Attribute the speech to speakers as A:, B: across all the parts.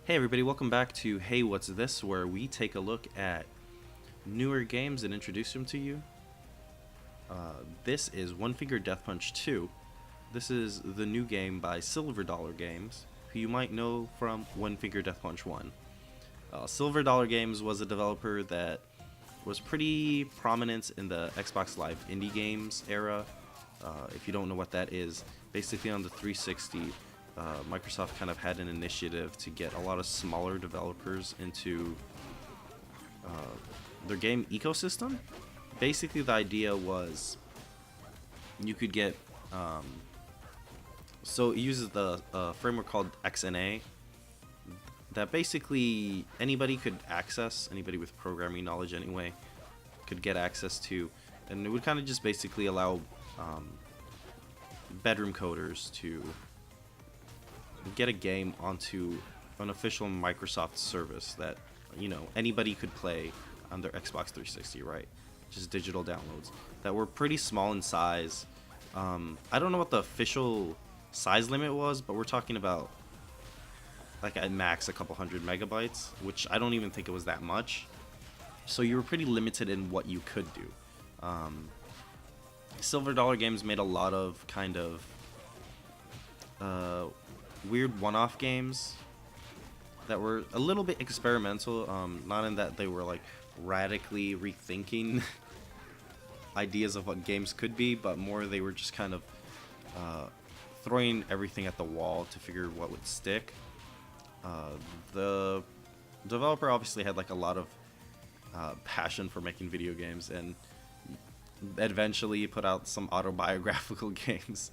A: Hey everybody, welcome back to Hey What's This, where we take a look at newer games and introduce them to you. This is One Finger Death Punch 2. This is the new game by Silver Dollar Games, who you might know from One Finger Death Punch 1. Silver Dollar Games was a developer that was pretty prominent in the Xbox Live indie games era. If you don't know what that is, basically on the 360, Microsoft kind of had an initiative to get a lot of smaller developers into their game ecosystem. Basically, the idea was you could get so it uses the framework called XNA that basically anybody could access, anybody with programming knowledge anyway could get access to, and it would kind of just basically allow bedroom coders to get a game onto an official Microsoft service that, you know, anybody could play on their Xbox 360, right? Just digital downloads that were pretty small in size. I don't know what the official size limit was, but we're talking about like at max a couple hundred megabytes, which I don't even think it was that much. So you were pretty limited in what you could do. Silver Dollar Games made a lot of kind of weird one-off games that were a little bit experimental, not in that they were like radically rethinking ideas of what games could be, but more they were just kind of throwing everything at the wall to figure what would stick. The developer obviously had like a lot of passion for making video games, and eventually put out some autobiographical games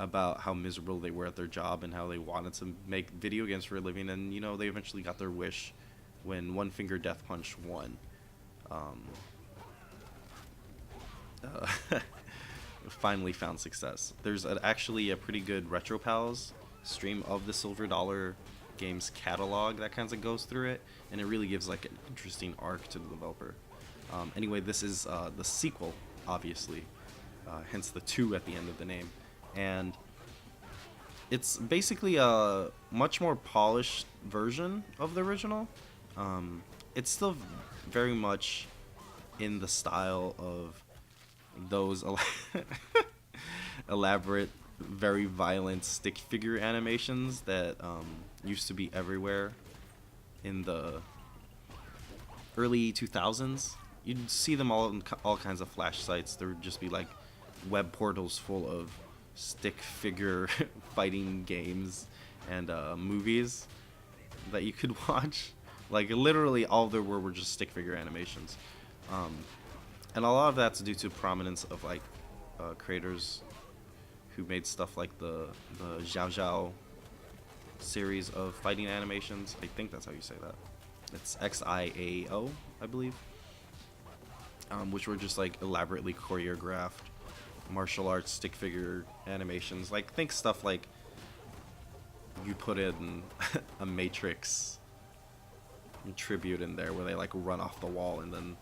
A: about how miserable they were at their job and how they wanted to make video games for a living, and you know, they eventually got their wish when One Finger Death Punch won. Finally found success. There's actually a pretty good Retro Pals stream of the Silver Dollar Games catalog that kind of goes through it, and it really gives like an interesting arc to the developer. Anyway, this is the sequel, obviously, hence the 2 at the end of the name. And it's basically a much more polished version of the original. It's still very much in the style of those elaborate, very violent stick figure animations that used to be everywhere in the early 2000s. You'd see them all in all kinds of flash sites. There would just be like web portals full of stick figure fighting games and movies that you could watch. Like literally all there were just stick figure animations, and a lot of that's due to prominence of like creators who made stuff like the Xiao Xiao series of fighting animations. I think that's how you say that. It's XIAO, I believe, which were just like elaborately choreographed martial arts stick figure animations. Like think stuff like you put in a Matrix tribute in there where they like run off the wall and then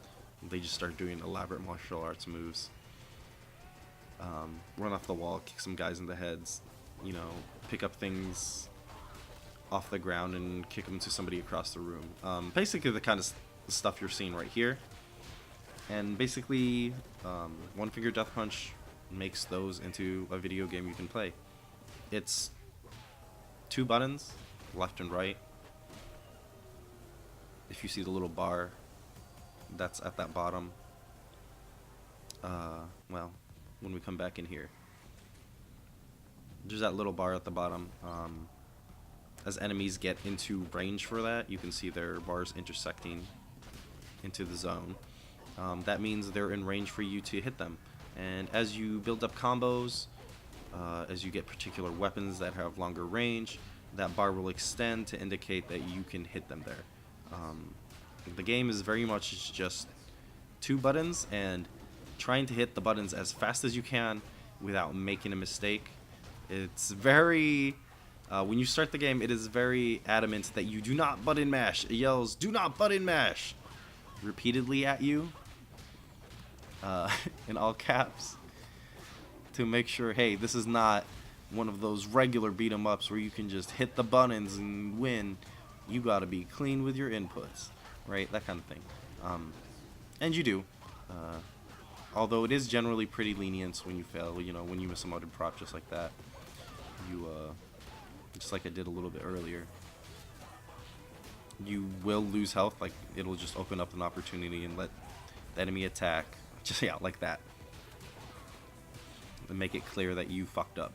A: they just start doing elaborate martial arts moves. Run off the wall, kick some guys in the heads, you know, pick up things off the ground and kick them to somebody across the room. Basically the kind of stuff you're seeing right here. And basically, One Finger Death Punch makes those into a video game you can play. It's 2 buttons, left and right. If you see the little bar that's at that bottom, well, when we come back in here, there's that little bar at the bottom. As enemies get into range for that, you can see their bars intersecting into the zone. That means they're in range for you to hit them. And as you build up combos, as you get particular weapons that have longer range, that bar will extend to indicate that you can hit them there. The game is very much just 2 buttons and trying to hit the buttons as fast as you can without making a mistake. It's very... when you start the game, it is very adamant that you do not button mash. It yells, "Do not button mash!" repeatedly at you. In all caps, to make sure, hey, this is not one of those regular beat 'em ups where you can just hit the buttons and win. you gotta be clean with your inputs, right? That kind of thing. And you do. Uh, Although it is generally pretty lenient when you fail, when you miss a modded prop just like that. You, just like I did a little bit earlier. You will lose health, like it'll just open up an opportunity and let the enemy attack. Just, yeah, like that. And make it clear that you fucked up.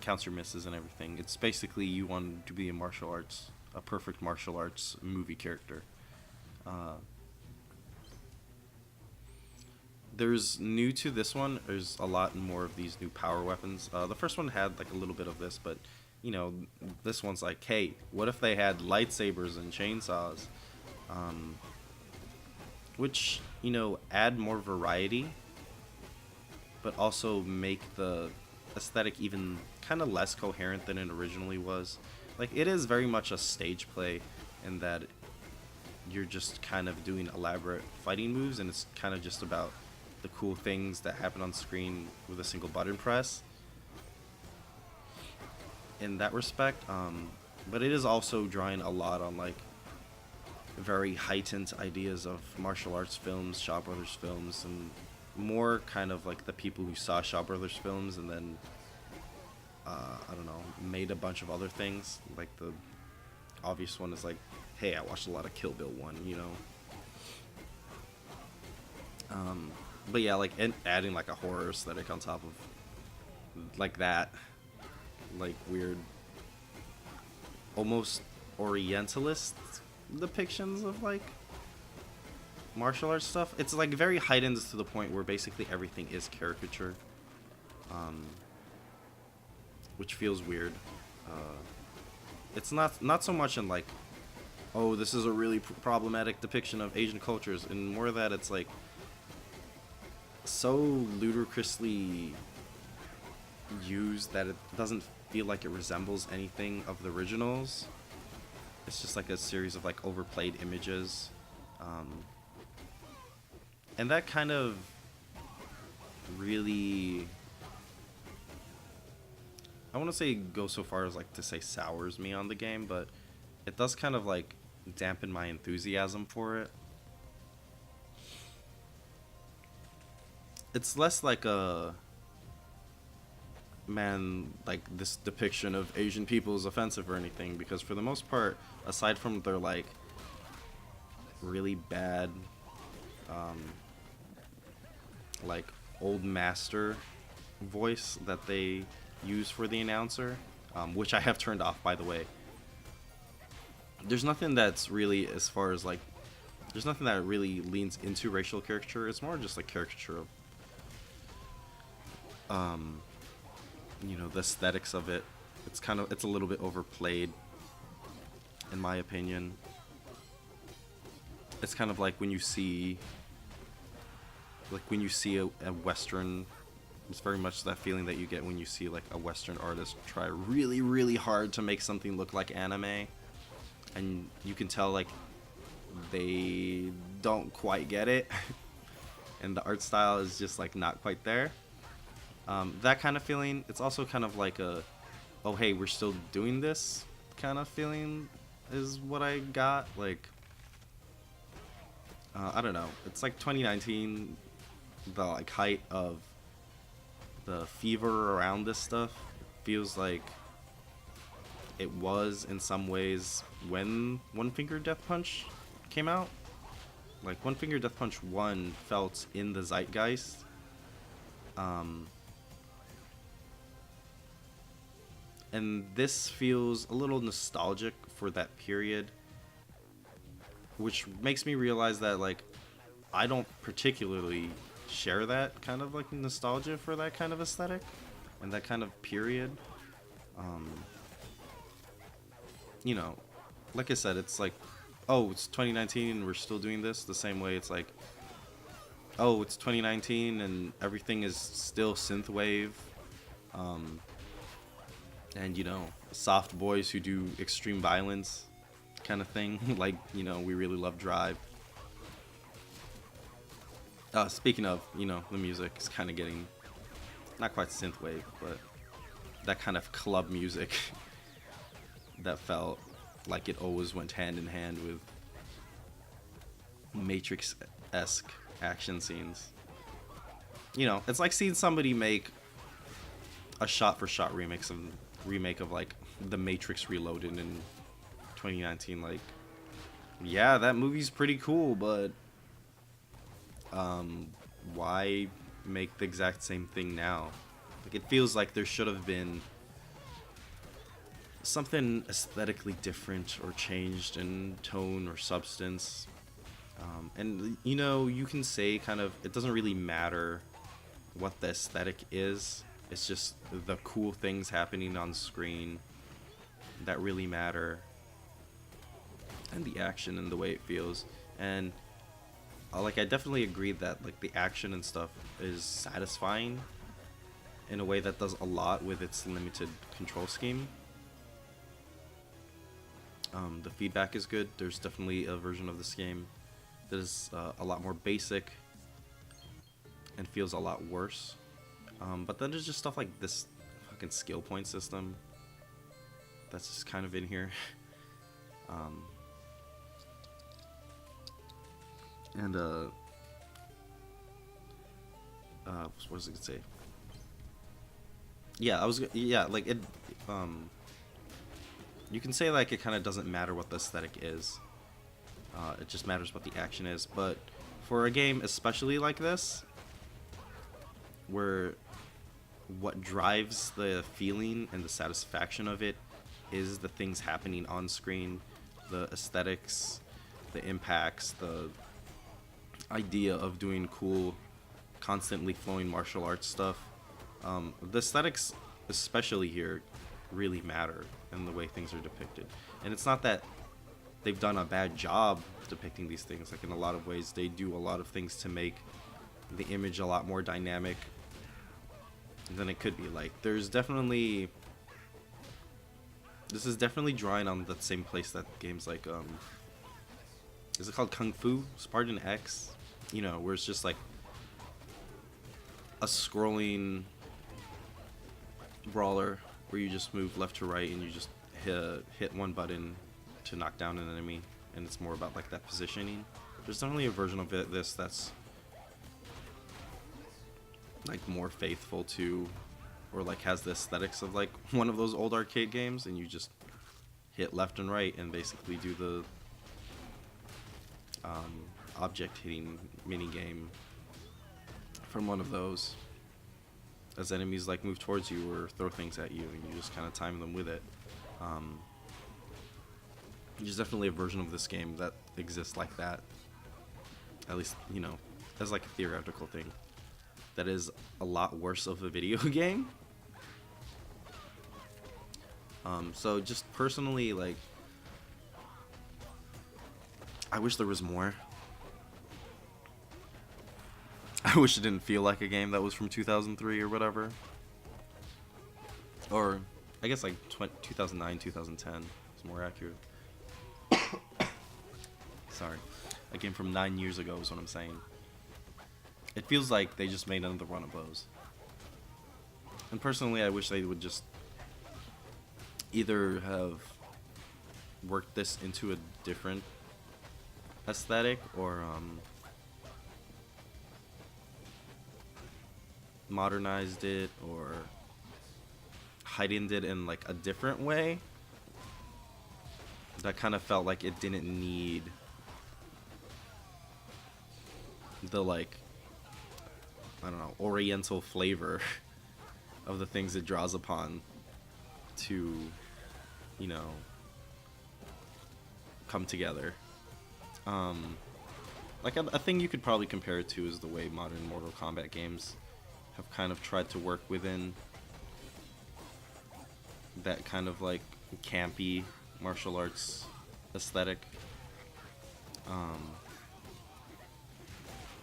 A: Counts your misses and everything. It's basically you want to be a perfect martial arts movie character. There's new to this one. There's a lot more of these new power weapons. The first one had like a little bit of this, but this one's like, hey, what if they had lightsabers and chainsaws, which add more variety, but also make the aesthetic even kind of less coherent than it originally was. Like, it is very much a stage play in that you're just kind of doing elaborate fighting moves, and it's kind of just about the cool things that happen on screen with a single button press in that respect. But it is also drawing a lot on like very heightened ideas of martial arts films, Shaw Brothers films, and more kind of like the people who saw Shaw Brothers films and then I don't know, made a bunch of other things. Like the obvious one is like, hey, I watched a lot of Kill Bill 1, but yeah, like adding like a horror aesthetic on top of like that, like weird, almost orientalist depictions of like martial arts stuff. It's like very heightened to the point where basically everything is caricature, which feels weird. It's not so much in like, oh, this is a really problematic depiction of Asian cultures, and more that it's like so ludicrously used that it doesn't feel like it resembles anything of the originals. It's just like a series of like overplayed images, and that kind of really, I want to say go so far as like to say sours me on the game, but it does kind of like dampen my enthusiasm for it. It's less like a, man, like this depiction of Asian people is offensive or anything, because for the most part, aside from their like really bad like old master voice that they use for the announcer, which I have turned off, by the way, there's nothing that's really, as far as like, there's nothing that really leans into racial caricature. It's more just like caricature of the aesthetics of it. It's a little bit overplayed, in my opinion. It's kind of like when you see a Western, it's very much that feeling that you get when you see like a Western artist try really, really hard to make something look like anime, and you can tell like they don't quite get it and the art style is just like not quite there. That kind of feeling. It's also kind of like a, oh hey, we're still doing this kind of feeling is what I got. Like, I don't know, it's like 2019, the like height of the fever around this stuff. It feels like it was in some ways when One Finger Death Punch came out. Like One Finger Death Punch 1 felt in the zeitgeist, and this feels a little nostalgic for that period, which makes me realize that like I don't particularly share that kind of like nostalgia for that kind of aesthetic and that kind of period. Like I said, it's like, oh, it's 2019 and we're still doing this the same way. It's like, oh, it's 2019 and everything is still synthwave, and soft boys who do extreme violence kind of thing. Like, we really love Drive. Speaking of, the music is kind of getting not quite synthwave, but that kind of club music that felt like it always went hand in hand with Matrix-esque action scenes. You know, it's like seeing somebody make a shot-for-shot remake of like The Matrix Reloaded in 2019. Like, yeah, that movie's pretty cool, but why make the exact same thing now? Like, it feels like there should have been something aesthetically different or changed in tone or substance. And you know, you can say kind of it doesn't really matter what the aesthetic is. It's just the cool things happening on screen that really matter, and the action and the way it feels. And like, I definitely agree that like the action and stuff is satisfying in a way that does a lot with its limited control scheme. The feedback is good. There's definitely a version of this game that is a lot more basic and feels a lot worse. But then there's just stuff like this fucking skill point system that's just kind of in here. And what was I gonna say? Yeah, like it. You can say like it kind of doesn't matter what the aesthetic is. It just matters what the action is. But for a game especially like this, where what drives the feeling and the satisfaction of it is the things happening on screen, the aesthetics, the impacts, the idea of doing cool, constantly flowing martial arts stuff. The aesthetics, especially here, really matter in the way things are depicted. And it's not that they've done a bad job depicting these things. Like, in a lot of ways, they do a lot of things to make the image a lot more dynamic than it could be. Like, there's definitely... This is definitely drawing on the same place that games like, is it called Kung Fu? Spartan X? You know, where it's just like a scrolling brawler where you just move left to right and you just hit one button to knock down an enemy, and it's more about like that positioning. There's definitely a version of this that's like more faithful to, or like has the aesthetics of like one of those old arcade games, and you just hit left and right and basically do the object hitting mini game from one of those as enemies like move towards you or throw things at you, and you just kind of time them with it. There's definitely a version of this game that exists like that, at least, you know, as like a theoretical thing, that is a lot worse of a video game. So just personally, like, I wish there was more. I wish it didn't feel like a game that was from 2003 or whatever. Or, I guess like 2009, 2010 is more accurate. Sorry. A game from 9 years ago is what I'm saying. It feels like they just made another one of those. And personally, I wish they would just either have worked this into a different aesthetic, or modernized it, or heightened it in like a different way that kind of felt like it didn't need the, like, I don't know, oriental flavor of the things it draws upon to, you know, come together. Like a thing you could probably compare it to is the way modern Mortal Kombat games have kind of tried to work within that kind of like campy martial arts aesthetic.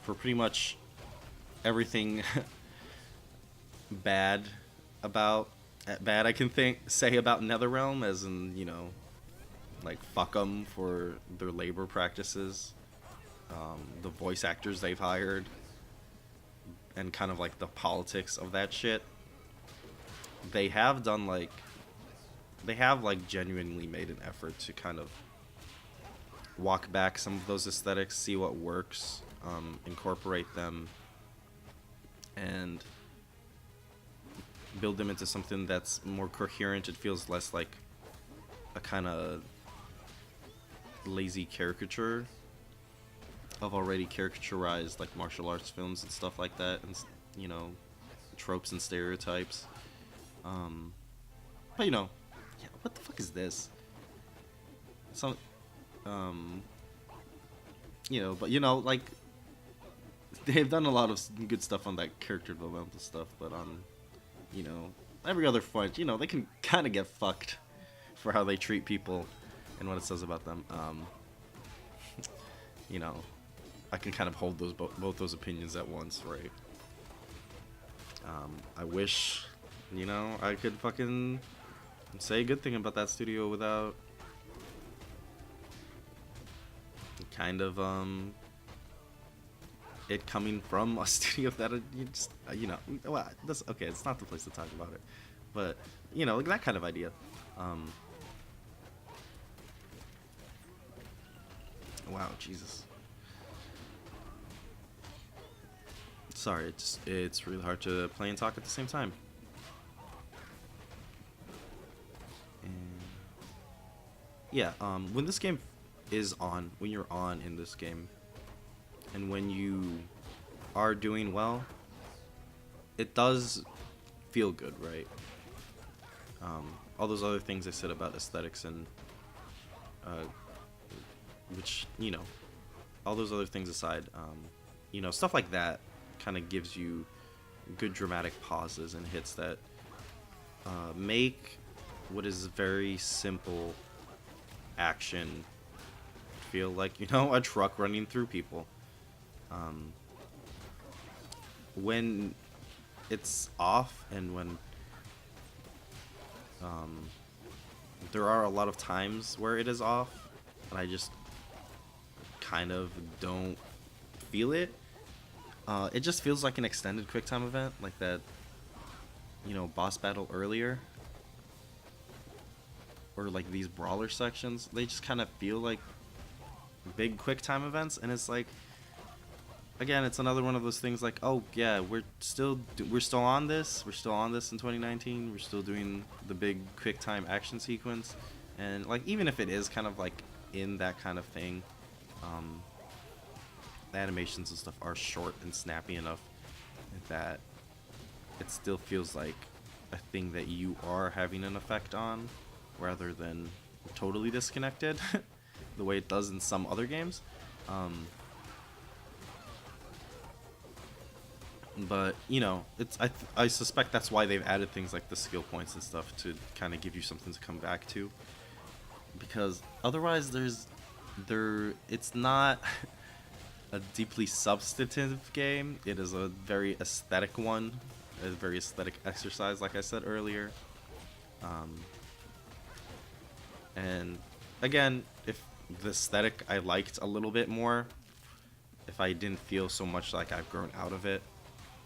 A: For pretty much everything bad I can say about NetherRealm, as in, you know, like, fuck them for their labor practices, the voice actors they've hired, and kind of like the politics of that shit. they have done like they have like genuinely made an effort to kind of walk back some of those aesthetics, see what works, incorporate them, and build them into something that's more coherent. It feels less like a kind of lazy caricature of already caricaturized like martial arts films and stuff like that, and you know, tropes and stereotypes. But you know, yeah, what the fuck is this? Some, you know, but you know, like they've done a lot of good stuff on that character developmental stuff, but on, you know, every other front, you know, they can kind of get fucked for how they treat people and what it says about them. You know, I can kind of hold those both those opinions at once, right? I wish, you know, I could fucking say a good thing about that studio without kind of it coming from a studio that you just you know, well, that's okay. It's not the place to talk about it, but you know, like that kind of idea. Wow, Jesus. Sorry, it's really hard to play and talk at the same time. And yeah, when this game is on, when you're on in this game, and when you are doing well, it does feel good, right? All those other things I said about aesthetics and which, you know, all those other things aside, you know, stuff like that kind of gives you good dramatic pauses and hits that make what is very simple action feel like, you know, a truck running through people. When it's off and when there are a lot of times where it is off and I just kind of don't feel it. It just feels like an extended QuickTime event, like that, you know, boss battle earlier, or like these brawler sections. They just kind of feel like big QuickTime events, and it's like, again, it's another one of those things like, oh yeah, we're still on this in 2019. We're still doing the big QuickTime action sequence, and like even if it is kind of like in that kind of thing, the animations and stuff are short and snappy enough that it still feels like a thing that you are having an effect on, rather than totally disconnected the way it does in some other games. But you know, I suspect that's why they've added things like the skill points and stuff to kind of give you something to come back to, because otherwise it's not a deeply substantive game. It is a very aesthetic one, a very aesthetic exercise, like I said earlier. And again, if the aesthetic I liked a little bit more, if I didn't feel so much like I've grown out of it,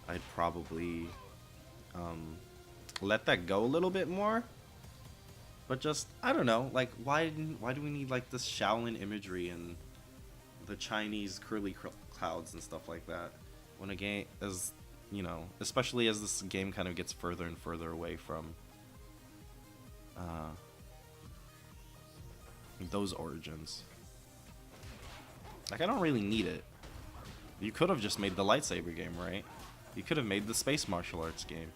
A: I'd probably let that go a little bit more. But just, I don't know, like why do we need like this Shaolin imagery and the Chinese curly clouds and stuff like that when a game, as you know, especially as this game kind of gets further and further away from those origins. Like, I don't really need it. You could have just made the lightsaber game, right? You could have made the space martial arts game.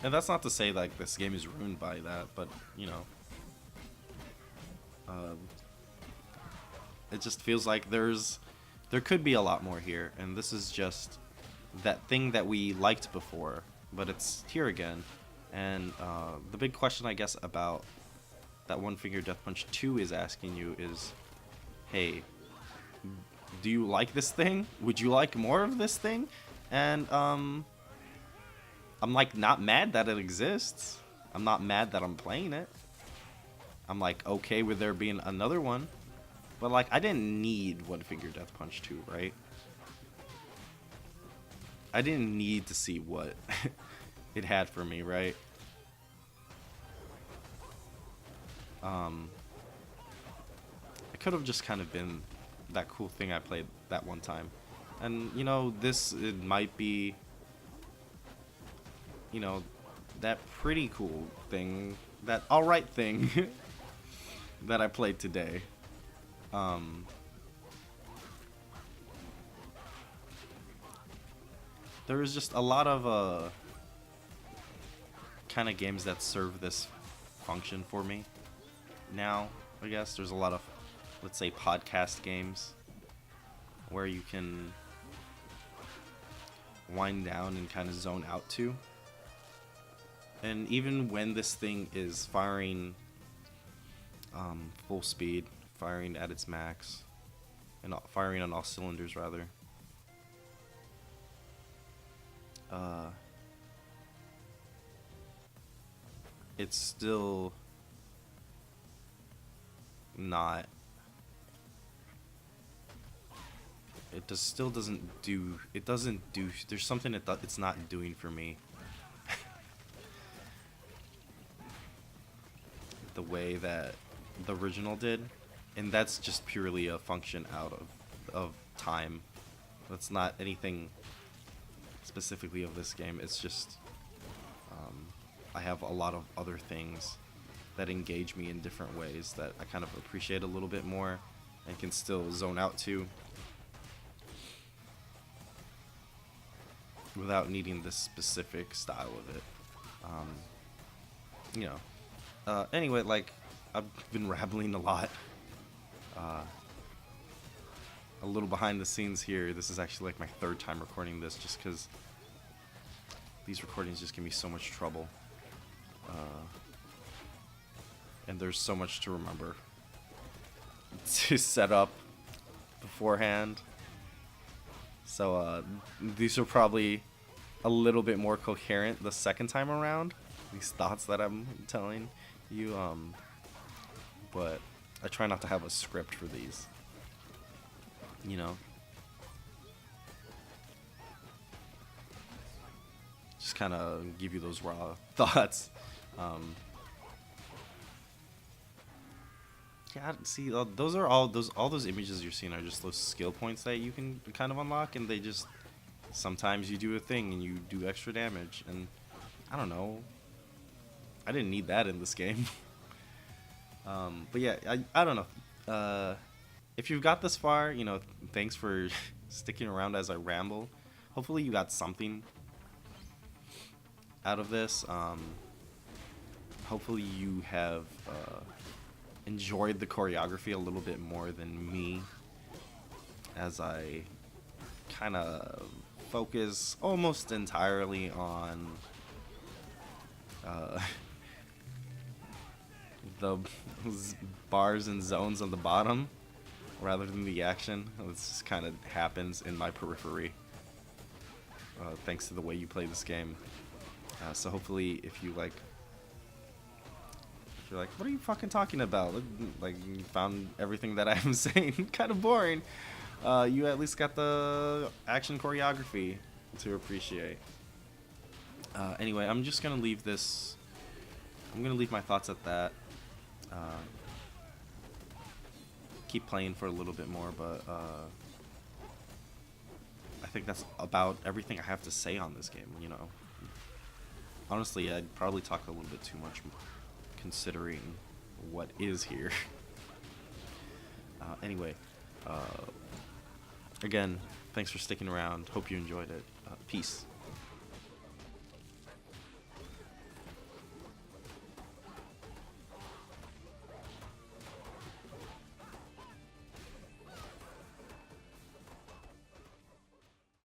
A: And that's not to say like this game is ruined by that, but you know, it just feels like there could be a lot more here, and this is just that thing that we liked before, but it's here again. And the big question, I guess, about that One Finger Death Punch 2 is asking you is, hey, do you like this thing? Would you like more of this thing? And I'm like not mad that it exists. I'm not mad that I'm playing it. I'm like okay with there being another one. But like I didn't need One Finger Death Punch 2, right? I didn't need to see what it had for me, right? It could have just kind of been that cool thing I played that one time. And, you know, it might be, you know, that pretty cool thing, that alright thing that I played today. There is just a lot of kind of games that serve this function for me now. I guess there's a lot of, let's say, podcast games where you can wind down and kind of zone out to. And even when this thing is firing full speed, firing at its max, and firing on all cylinders rather, it's still not, still doesn't do, there's something it's not doing for me. The way that the original did, and that's just purely a function out of time. That's not anything specifically of this game. It's just I have a lot of other things that engage me in different ways that I kind of appreciate a little bit more and can still zone out to without needing this specific style of it. You know. Anyway, like, I've been rambling a lot. A little behind the scenes here. This is actually like my third time recording this, just because these recordings just give me so much trouble. And there's so much to remember to set up beforehand. So these are probably a little bit more coherent the second time around, these thoughts that I'm telling you, but I try not to have a script for these, you know. Just kind of give you those raw thoughts. Yeah, see, those are all those images you're seeing are just those skill points that you can kind of unlock, and they just, sometimes you do a thing and you do extra damage, and I don't know, I didn't need that in this game. But yeah, I don't know. If you've got this far, you know, thanks for sticking around as I ramble. Hopefully you got something out of this. Hopefully you have enjoyed the choreography a little bit more than me, as I kind of focus almost entirely on the bars and zones on the bottom rather than the action. This just kind of happens in my periphery, thanks to the way you play this game. So hopefully, if you're like, what are you fucking talking about? Like, you found everything that I'm saying kind of boring. You at least got the action choreography to appreciate. Anyway, I'm just gonna leave this. I'm gonna leave my thoughts at that. Keep playing for a little bit more, but I think that's about everything I have to say on this game. You know, honestly, I'd probably talk a little bit too much, considering what is here. Anyway, again, thanks for sticking around. Hope you enjoyed it. Peace.